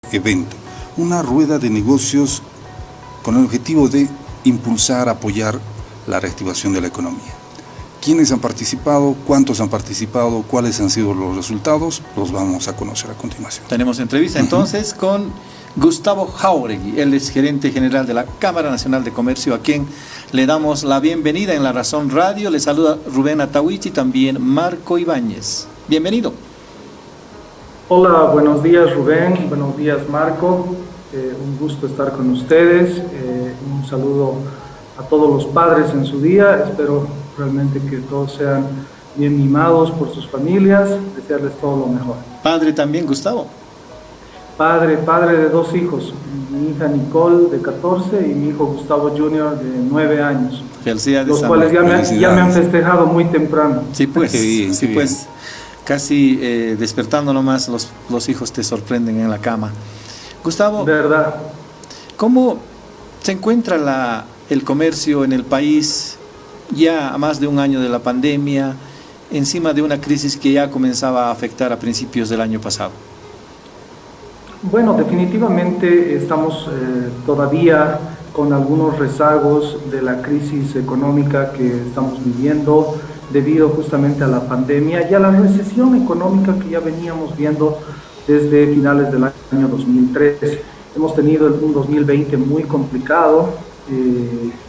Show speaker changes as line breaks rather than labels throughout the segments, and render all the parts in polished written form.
evento, una rueda de negocios con el objetivo de impulsar, apoyar la reactivación de la economía. ¿Quiénes han participado? ¿Cuántos han participado? ¿Cuáles han sido los resultados? Los vamos a conocer a continuación.
Tenemos entrevista entonces con Gustavo Jáuregui, él es gerente general de la Cámara Nacional de Comercio, a quien le damos la bienvenida en La Razón Radio. Le saluda Rubén Atahuichi y también Marco Ibáñez. Bienvenido.
Hola, buenos días Rubén, buenos días Marco, un gusto estar con ustedes, un saludo a todos los padres en su día, espero realmente que todos sean bien mimados por sus familias, desearles todo lo mejor.
Padre también, Gustavo.
Padre de dos hijos, mi hija Nicole de 14 y mi hijo Gustavo Jr. de 9 años.
Felicidades.
Los cuales ya me han festejado muy temprano.
Sí, pues,
bien,
sí, pues. Casi despertando nomás los hijos te sorprenden en la cama. Gustavo,
¿verdad?
¿Cómo se encuentra el comercio en el país ya a más de un año de la pandemia, encima de una crisis que ya comenzaba a afectar a principios del año pasado?
Bueno, definitivamente estamos todavía con algunos rezagos de la crisis económica que estamos viviendo debido justamente a la pandemia y a la recesión económica que ya veníamos viendo desde finales del año 2013. Hemos tenido un 2020 muy complicado,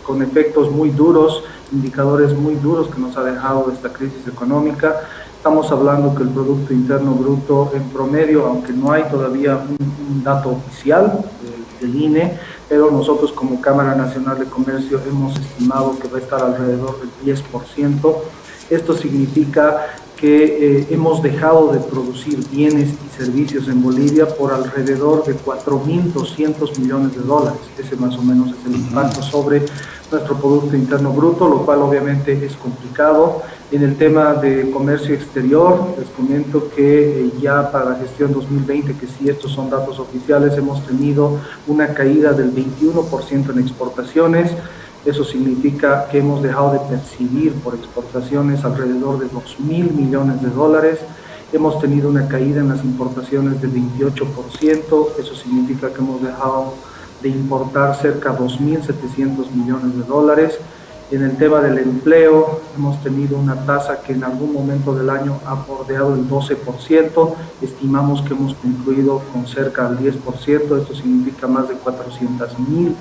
con efectos muy duros, indicadores muy duros que nos ha dejado esta crisis económica. Estamos hablando que el Producto Interno Bruto en promedio, aunque no hay todavía un dato oficial del INE, pero nosotros como Cámara Nacional de Comercio hemos estimado que va a estar alrededor del 10%. Esto significa que hemos dejado de producir bienes y servicios en Bolivia por alrededor de 4.200 millones de dólares. Ese más o menos es el impacto sobre nuestro Producto Interno Bruto, lo cual obviamente es complicado. En el tema de comercio exterior, les comento que ya para la gestión 2020, que sí estos son datos oficiales, hemos tenido una caída del 21% en exportaciones. Eso significa que hemos dejado de percibir por exportaciones alrededor de 2.000 millones de dólares. Hemos tenido una caída en las importaciones del 28%. Eso significa que hemos dejado de importar cerca de 2.700 millones de dólares. En el tema del empleo, hemos tenido una tasa que en algún momento del año ha bordeado el 12%. Estimamos que hemos concluido con cerca del 10%. Esto significa más de 400.000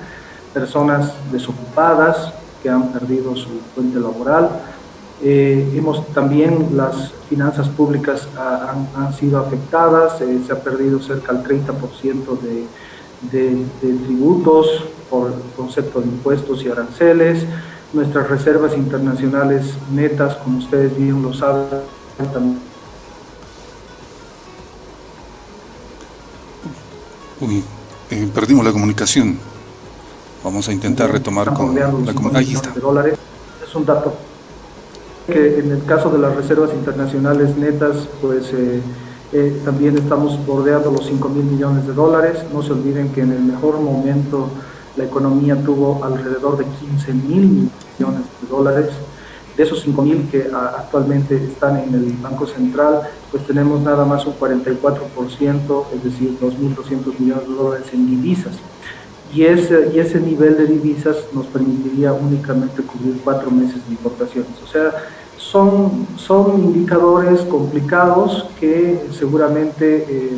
personas desocupadas que han perdido su fuente laboral. También las finanzas públicas han sido afectadas, se ha perdido cerca del 30% de tributos por concepto de impuestos y aranceles. Nuestras reservas internacionales netas, como ustedes bien lo saben, también.
Perdimos la comunicación. Vamos a intentar retomar con la comunicación. Ahí está.
Es un dato que en el caso de las reservas internacionales netas, pues también estamos bordeando los 5.000 millones de dólares. No se olviden que en el mejor momento la economía tuvo alrededor de 15.000 millones de dólares. De esos 5.000 que actualmente están en el Banco Central, pues tenemos nada más un 44%, es decir, 2.200 millones de dólares en divisas. Y ese nivel de divisas nos permitiría únicamente cubrir 4 meses de importaciones. O sea, son indicadores complicados que seguramente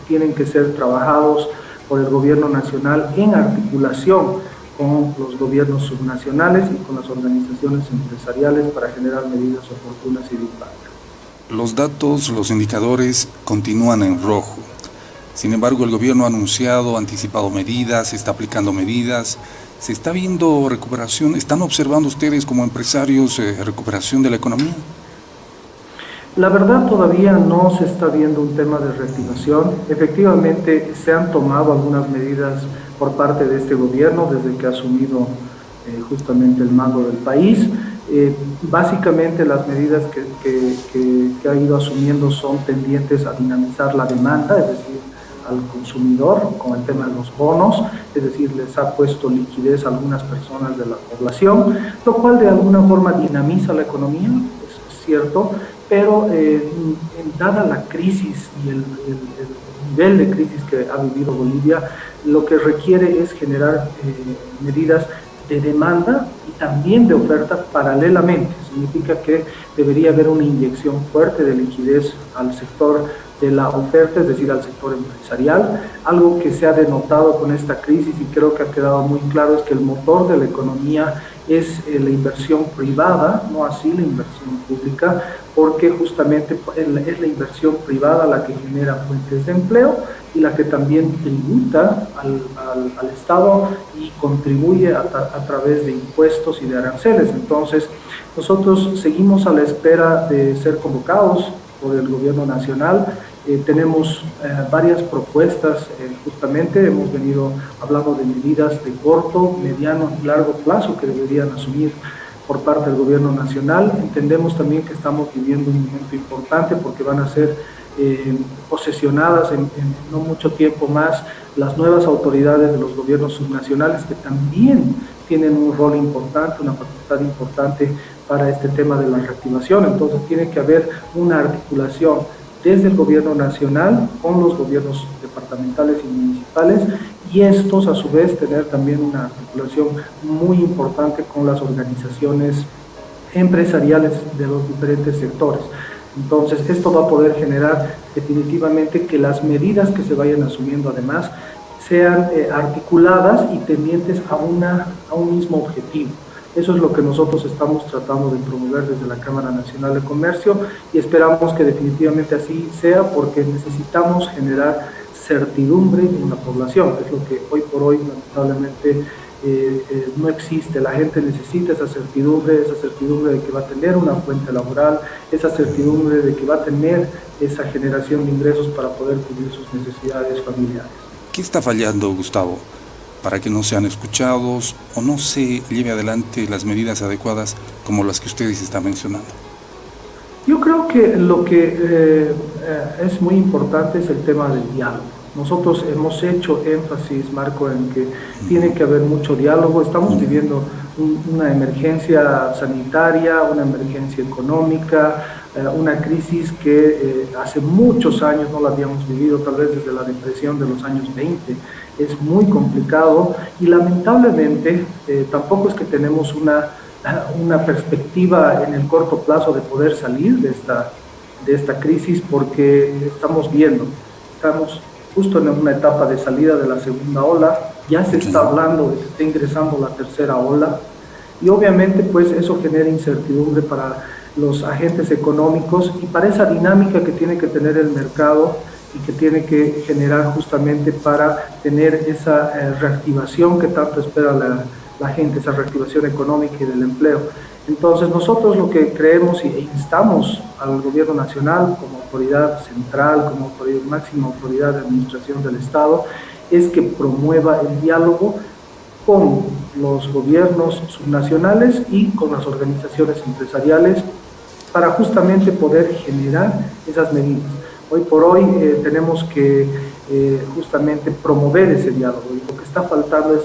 tienen que ser trabajados por el gobierno nacional en articulación con los gobiernos subnacionales y con las organizaciones empresariales para generar medidas oportunas y de impacto.
Los datos, los indicadores continúan en rojo. Sin embargo, el gobierno ha anunciado, anticipado medidas, está aplicando medidas. ¿Se está viendo recuperación? ¿Están observando ustedes como empresarios recuperación de la economía?
La verdad todavía no se está viendo un tema de reactivación. Efectivamente se han tomado algunas medidas por parte de este gobierno desde que ha asumido justamente el mando del país. Básicamente las medidas que ha ido asumiendo son tendientes a dinamizar la demanda, es decir, al consumidor con el tema de los bonos, es decir, les ha puesto liquidez a algunas personas de la población, lo cual de alguna forma dinamiza la economía, es cierto, pero dada la crisis y el nivel de crisis que ha vivido Bolivia, lo que requiere es generar medidas de demanda y también de oferta paralelamente. Significa que debería haber una inyección fuerte de liquidez al sector de la oferta, es decir, al sector empresarial. Algo que se ha denotado con esta crisis y creo que ha quedado muy claro es que el motor de la economía es la inversión privada, no así la inversión pública, porque justamente es la inversión privada la que genera fuentes de empleo y la que también tributa al Estado y contribuye a través de impuestos y de aranceles. Entonces, nosotros seguimos a la espera de ser convocados por el gobierno nacional. Tenemos varias propuestas, justamente hemos venido hablando de medidas de corto, mediano y largo plazo que deberían asumir por parte del gobierno nacional. Entendemos también que estamos viviendo un momento importante porque van a ser posesionadas en no mucho tiempo más las nuevas autoridades de los gobiernos subnacionales que también tienen un rol importante, una facultad importante para este tema de la reactivación. Entonces tiene que haber una articulación desde el gobierno nacional con los gobiernos departamentales y municipales y estos a su vez tener también una articulación muy importante con las organizaciones empresariales de los diferentes sectores. Entonces esto va a poder generar definitivamente que las medidas que se vayan asumiendo además sean articuladas y tendientes a un mismo objetivo. Eso es lo que nosotros estamos tratando de promover desde la Cámara Nacional de Comercio y esperamos que definitivamente así sea porque necesitamos generar certidumbre en la población. Es lo que hoy por hoy lamentablemente no existe. La gente necesita esa certidumbre de que va a tener una fuente laboral, esa certidumbre de que va a tener esa generación de ingresos para poder cubrir sus necesidades familiares.
¿Qué está fallando, Gustavo, para que no sean escuchados o no se lleve adelante las medidas adecuadas como las que ustedes están mencionando?
Yo creo que lo que es muy importante es el tema del diálogo. Nosotros hemos hecho énfasis, Marco, en que tiene que haber mucho diálogo. Estamos viviendo una emergencia sanitaria, una emergencia económica, una crisis que hace muchos años no la habíamos vivido, tal vez desde la depresión de los años 20. Es muy complicado y lamentablemente tampoco es que tenemos una perspectiva en el corto plazo de poder salir de esta crisis porque estamos justo en una etapa de salida de la segunda ola, ya se está hablando de que está ingresando la tercera ola y obviamente pues eso genera incertidumbre para los agentes económicos y para esa dinámica que tiene que tener el mercado y que tiene que generar justamente para tener esa reactivación que tanto espera la gente, esa reactivación económica y del empleo. Entonces nosotros lo que creemos e instamos al gobierno nacional como autoridad central, como máxima autoridad de administración del Estado, es que promueva el diálogo con los gobiernos subnacionales y con las organizaciones empresariales para justamente poder generar esas medidas. Hoy por hoy tenemos que justamente promover ese diálogo y lo que está faltando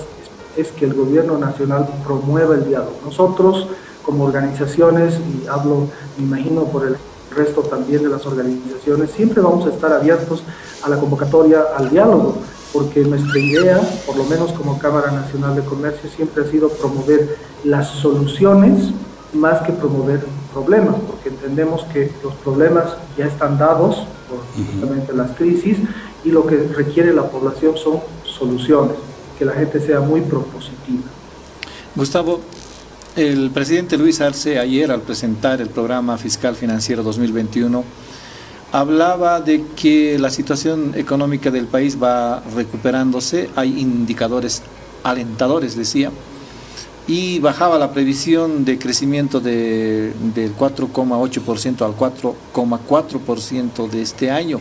es que el gobierno nacional promueva el diálogo. Nosotros como organizaciones, y hablo, me imagino, por el resto también de las organizaciones, siempre vamos a estar abiertos a la convocatoria, al diálogo, porque nuestra idea, por lo menos como Cámara Nacional de Comercio, siempre ha sido promover las soluciones más que promover problemas, porque entendemos que los problemas ya están dados por justamente las crisis y lo que requiere la población son soluciones, que la gente sea muy propositiva.
Gustavo, el presidente Luis Arce ayer al presentar el programa fiscal financiero 2021 hablaba de que la situación económica del país va recuperándose, hay indicadores alentadores, decía, y bajaba la previsión de crecimiento del 4,8% al 4,4% de este año.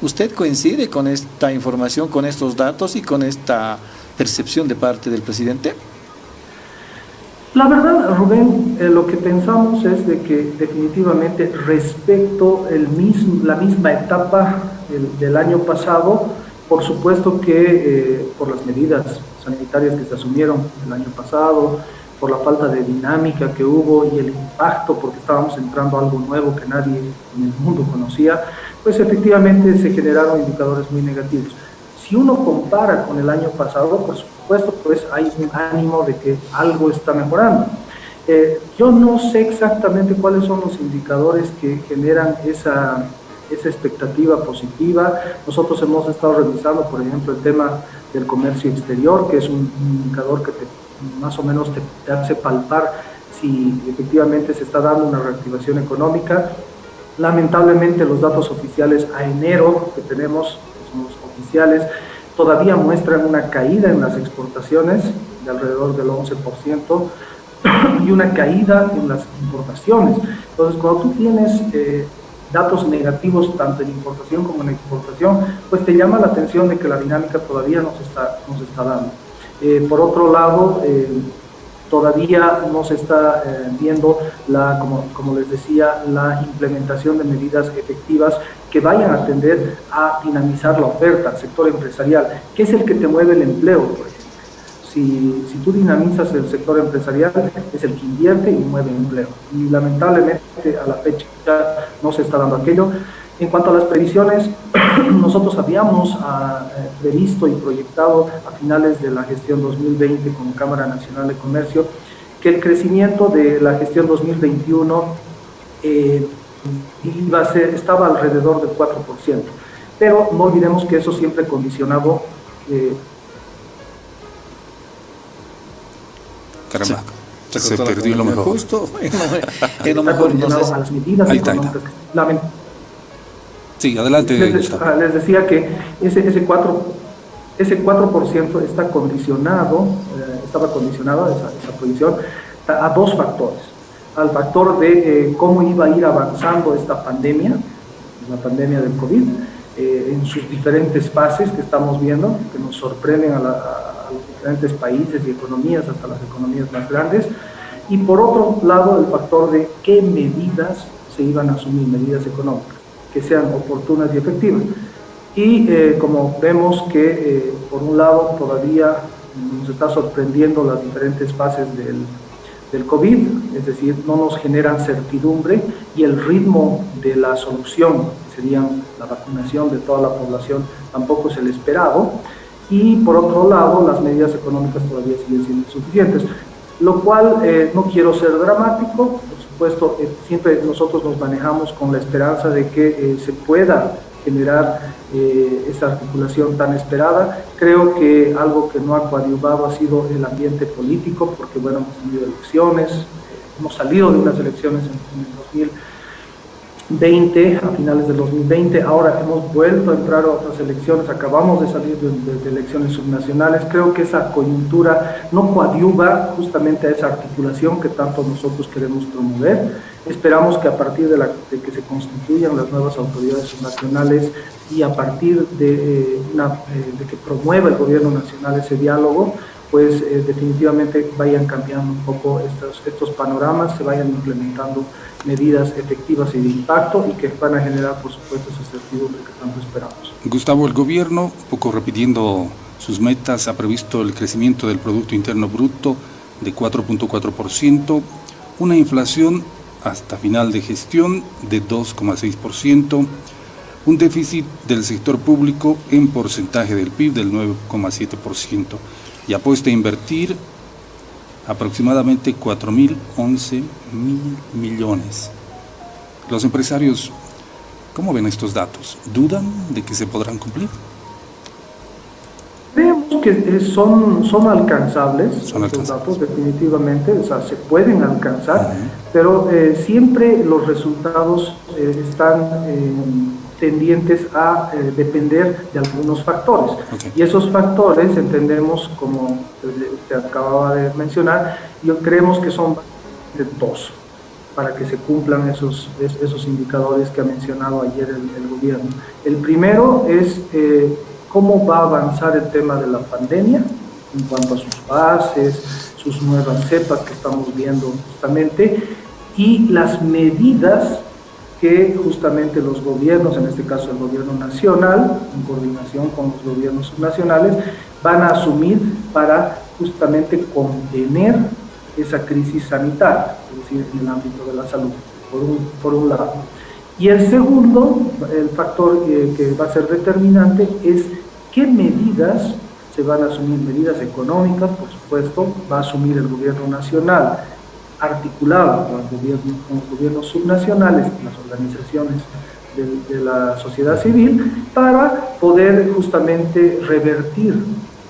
¿Usted coincide con esta información, con estos datos y con esta percepción de parte del presidente?
La verdad, Rubén, lo que pensamos es de que definitivamente respecto la misma etapa del año pasado, por supuesto que por las medidas sanitarias que se asumieron el año pasado, por la falta de dinámica que hubo y el impacto, porque estábamos entrando a algo nuevo que nadie en el mundo conocía, pues efectivamente se generaron indicadores muy negativos. Si uno compara con el año pasado, por supuesto, pues hay un ánimo de que algo está mejorando. Yo no sé exactamente cuáles son los indicadores que generan esa expectativa positiva. Nosotros hemos estado revisando, por ejemplo, el tema del comercio exterior, que es un indicador que más o menos te hace palpar si efectivamente se está dando una reactivación económica. Lamentablemente los datos oficiales a enero que tenemos, que son los oficiales, todavía muestran una caída en las exportaciones de alrededor del 11% y una caída en las importaciones. Entonces, cuando tú tienes datos negativos tanto en importación como en exportación, pues te llama la atención de que la dinámica todavía no se está dando. Por otro lado, todavía no se está viendo, como les decía, la implementación de medidas efectivas que vayan a tender a dinamizar la oferta al sector empresarial, que es el que te mueve el empleo, por ejemplo. Si tú dinamizas el sector empresarial, es el que invierte y mueve empleo. Y lamentablemente a la fecha no se está dando aquello. En cuanto a las previsiones, nosotros habíamos previsto y proyectado a finales de la gestión 2020 con Cámara Nacional de Comercio que el crecimiento de la gestión 2021 estaba alrededor del 4%. Pero no olvidemos que eso siempre condicionado
caramba, se perdió lo mejor.
Justo en lo mejor.
Entonces, a las medidas económicas.
Sí, adelante.
Les decía que ese 4% está condicionado, estaba condicionado esa proyección a dos factores. Al factor de cómo iba a ir avanzando esta pandemia, la pandemia del COVID, en sus diferentes fases que estamos viendo, que nos sorprenden a los diferentes países y economías, hasta las economías más grandes. Y por otro lado, el factor de qué medidas se iban a asumir, medidas económicas que sean oportunas y efectivas. Y como vemos que por un lado todavía nos está sorprendiendo las diferentes fases del COVID, es decir, no nos generan certidumbre y el ritmo de la solución, que sería la vacunación de toda la población, tampoco es el esperado. Y por otro lado, las medidas económicas todavía siguen siendo insuficientes, lo cual no quiero ser dramático. Por supuesto, siempre nosotros nos manejamos con la esperanza de que se pueda generar esa articulación tan esperada. Creo que algo que no ha coadyuvado ha sido el ambiente político, porque bueno, hemos tenido elecciones, hemos salido de unas elecciones en el 2020, a finales del 2020, ahora hemos vuelto a entrar a otras elecciones, acabamos de salir de elecciones subnacionales. Creo que esa coyuntura no coadyuva justamente a esa articulación que tanto nosotros queremos promover. Esperamos que a partir de que se constituyan las nuevas autoridades subnacionales y a partir de que promueva el gobierno nacional ese diálogo, pues definitivamente vayan cambiando un poco estos panoramas, se vayan implementando medidas efectivas y de impacto y que van a generar, por supuesto, esa certidumbre que tanto esperamos.
Gustavo, el gobierno, poco repitiendo sus metas, ha previsto el crecimiento del Producto Interno Bruto de 4.4%, una inflación hasta final de gestión de 2,6%, un déficit del sector público en porcentaje del PIB del 9,7% y apuesta a invertir aproximadamente 4.011 mil millones. Los empresarios, ¿cómo ven estos datos? ¿Dudan de que se podrán cumplir?
Creemos que son alcanzables, estos datos definitivamente, o sea, se pueden alcanzar, pero siempre los resultados están tendientes a depender de algunos factores. Y esos factores entendemos, como te acababa de mencionar, creemos que son dos para que se cumplan esos indicadores que ha mencionado ayer el gobierno. El primero es cómo va a avanzar el tema de la pandemia en cuanto a sus bases, sus nuevas cepas que estamos viendo justamente, y las medidas que justamente los gobiernos, en este caso el gobierno nacional, en coordinación con los gobiernos subnacionales, van a asumir para justamente contener esa crisis sanitaria, es decir, en el ámbito de la salud, por un lado. Y el segundo, el factor que va a ser determinante es qué medidas se van a asumir, medidas económicas, por supuesto, va a asumir el gobierno nacional, articulado con los gobiernos subnacionales, las organizaciones de la sociedad civil, para poder justamente revertir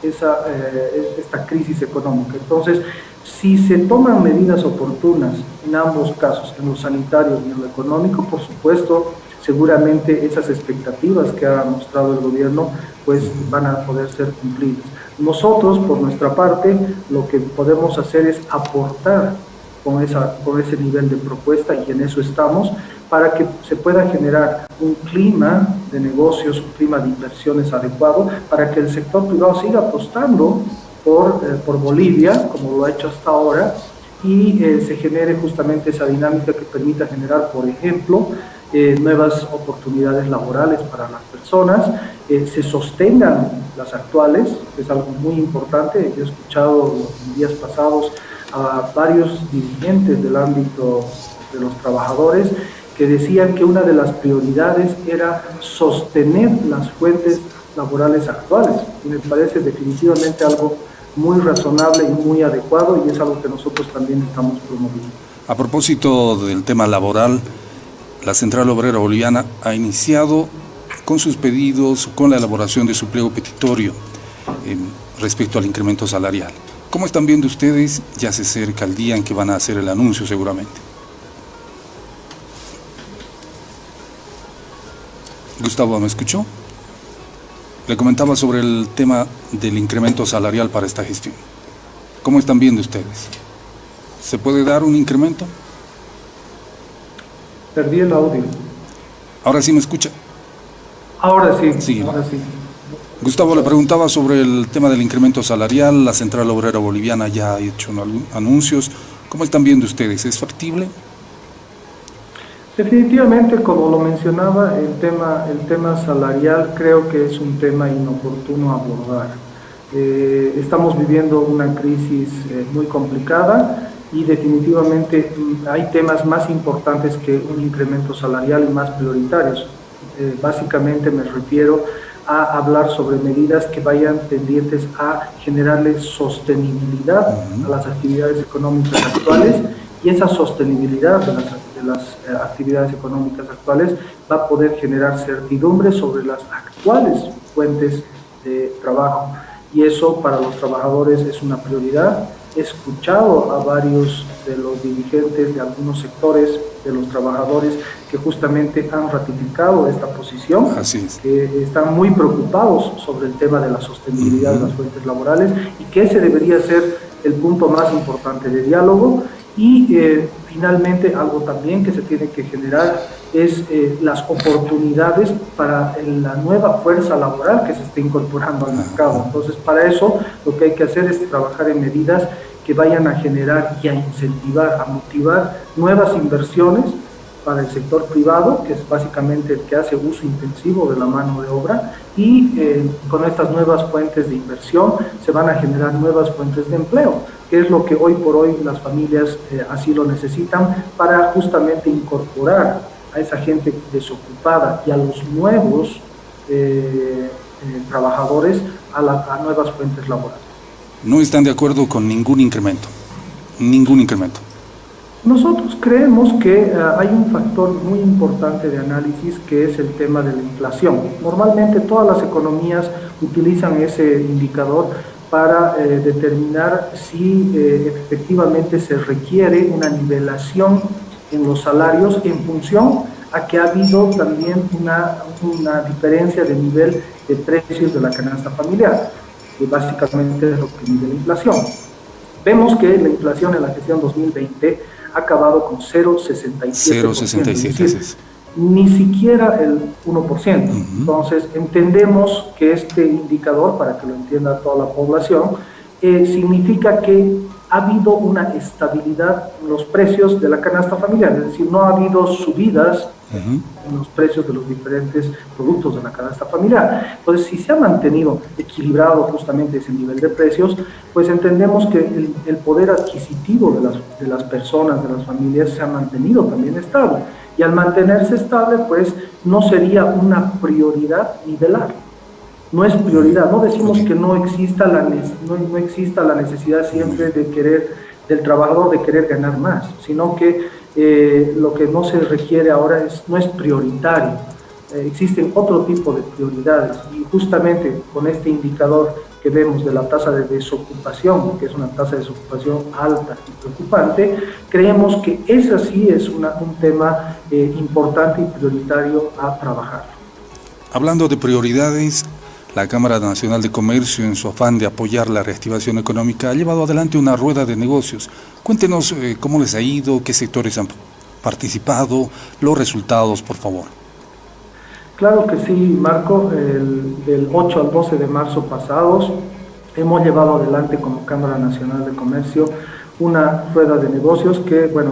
esta crisis económica. Entonces, si se toman medidas oportunas en ambos casos, en lo sanitario y en lo económico, por supuesto, seguramente esas expectativas que ha mostrado el gobierno pues van a poder ser cumplidas. Nosotros, por nuestra parte, lo que podemos hacer es aportar con ese nivel de propuesta, y en eso estamos, para que se pueda generar un clima de negocios, un clima de inversiones adecuado, para que el sector privado siga apostando por Bolivia, como lo ha hecho hasta ahora, y se genere justamente esa dinámica que permita generar, por ejemplo, nuevas oportunidades laborales para las personas, se sostengan las actuales, que es algo muy importante. Yo he escuchado en días pasados a varios dirigentes del ámbito de los trabajadores que decían que una de las prioridades era sostener las fuentes laborales actuales, y me parece definitivamente algo muy razonable y muy adecuado, y es algo que nosotros también estamos promoviendo.
A propósito del tema laboral, la Central Obrera Boliviana ha iniciado con sus pedidos, con la elaboración de su pliego petitorio respecto al incremento salarial. ¿Cómo están viendo ustedes? Ya se acerca el día en que van a hacer el anuncio seguramente. Gustavo, ¿me escuchó? Le comentaba sobre el tema del incremento salarial para esta gestión. ¿Cómo están viendo ustedes? ¿Se puede dar un incremento?
Perdí el audio.
¿Ahora sí me escucha?
Ahora sí,
Sí.
ahora sí.
Gustavo, le preguntaba sobre el tema del incremento salarial. La Central Obrera Boliviana ya ha hecho anuncios. ¿Cómo están viendo ustedes? ¿Es factible?
Definitivamente, como lo mencionaba, el tema salarial creo que es un tema inoportuno abordar. Estamos viviendo una crisis muy complicada, y definitivamente hay temas más importantes que un incremento salarial y más prioritarios. Básicamente me refiero a hablar sobre medidas que vayan tendientes a generarle sostenibilidad a las actividades económicas actuales, y esa sostenibilidad de las actividades económicas actuales va a poder generar certidumbre sobre las actuales fuentes de trabajo, y eso para los trabajadores es una prioridad. He escuchado a varios de los dirigentes de algunos sectores de los trabajadores que justamente han ratificado esta posición.
Así es.
Que están muy preocupados sobre el tema de la sostenibilidad de las fuentes laborales, y que ese debería ser el punto más importante de diálogo. Y finalmente, algo también que se tiene que generar es las oportunidades para la nueva fuerza laboral que se está incorporando al mercado. Entonces, para eso lo que hay que hacer es trabajar en medidas que vayan a generar y a incentivar, a motivar nuevas inversiones para el sector privado, que es básicamente el que hace uso intensivo de la mano de obra, y con estas nuevas fuentes de inversión se van a generar nuevas fuentes de empleo, que es lo que hoy por hoy las familias así lo necesitan, para justamente incorporar a esa gente desocupada y a los nuevos trabajadores a nuevas fuentes laborales.
No están de acuerdo con ningún incremento. Ningún incremento.
Nosotros creemos que hay un factor muy importante de análisis, que es el tema de la inflación. Normalmente todas las economías utilizan ese indicador para determinar si efectivamente se requiere una nivelación en los salarios en función a que ha habido también una diferencia de nivel de precios de la canasta familiar, que básicamente es lo que mide la inflación. Vemos que la inflación en la gestión 2020 ha acabado con 0,67%.
0,67.
Ni siquiera el 1%. Entonces, entendemos que este indicador, para que lo entienda toda la población, significa que ha habido una estabilidad en los precios de la canasta familiar, es decir, no ha habido subidas en los precios de los diferentes productos de la canasta familiar. Entonces, si se ha mantenido equilibrado justamente ese nivel de precios, pues entendemos que el poder adquisitivo de las personas, de las familias, se ha mantenido también estable. Y al mantenerse estable, pues no sería una prioridad nivelar. No es prioridad, no decimos que no exista no exista la necesidad siempre de querer, del trabajador de querer ganar más, sino que lo que no se requiere ahora no es prioritario. Existen otro tipo de prioridades y justamente con este indicador que vemos de la tasa de desocupación, que es una tasa de desocupación alta y preocupante, creemos que ese sí es un tema importante y prioritario a trabajar.
Hablando de prioridades, la Cámara Nacional de Comercio, en su afán de apoyar la reactivación económica, ha llevado adelante una rueda de negocios. Cuéntenos cómo les ha ido, qué sectores han participado, los resultados, por favor.
Claro que sí, Marco. Del 8 al 12 de marzo pasados hemos llevado adelante como Cámara Nacional de Comercio una rueda de negocios que, bueno,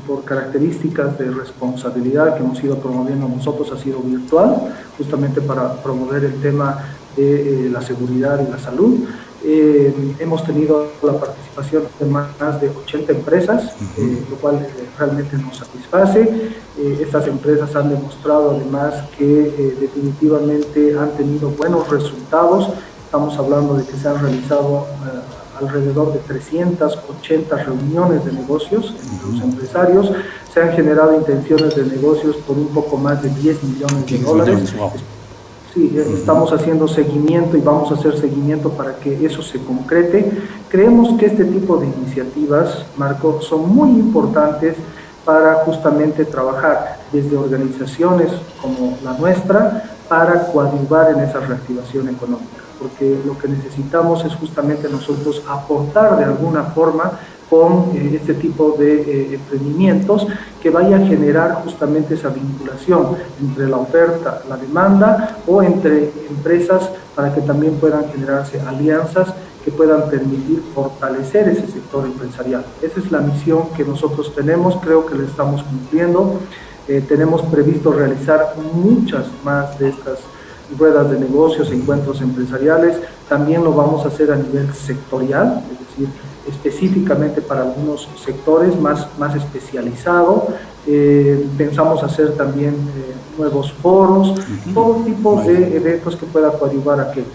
por características de responsabilidad que hemos ido promoviendo nosotros, ha sido virtual, justamente para promover el tema de la seguridad y la salud. Hemos tenido la participación de más de 80 empresas, lo cual realmente nos satisface. Estas empresas han demostrado además que definitivamente han tenido buenos resultados. Estamos hablando de que se han realizado alrededor de 380 reuniones de negocios entre los empresarios. Se han generado intenciones de negocios por un poco más de 10 millones de dólares.
Wow.
Sí, estamos haciendo seguimiento y vamos a hacer seguimiento para que eso se concrete. Creemos que este tipo de iniciativas, Marco, son muy importantes para justamente trabajar desde organizaciones como la nuestra para coadyuvar en esa reactivación económica, porque lo que necesitamos es justamente nosotros aportar de alguna forma con este tipo de emprendimientos que vaya a generar justamente esa vinculación entre la oferta, la demanda o entre empresas para que también puedan generarse alianzas que puedan permitir fortalecer ese sector empresarial. Esa es la misión que nosotros tenemos, creo que la estamos cumpliendo. Tenemos previsto realizar muchas más de estas ruedas de negocios, encuentros empresariales. También lo vamos a hacer a nivel sectorial, es decir, específicamente para algunos sectores más especializado. Pensamos hacer también nuevos foros, todo tipo de eventos que pueda coadyuvar aquello.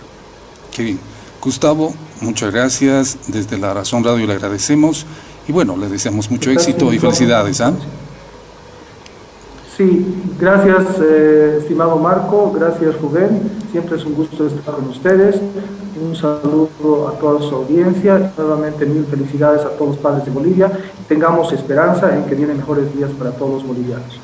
Qué bien. Gustavo, muchas gracias. Desde La Razón Radio le agradecemos y bueno, le deseamos mucho éxito y felicidades.
Sí, gracias estimado Marco, gracias Rubén, siempre es un gusto estar con ustedes, un saludo a toda su audiencia, nuevamente mil felicidades a todos los padres de Bolivia, tengamos esperanza en que vienen mejores días para todos los bolivianos.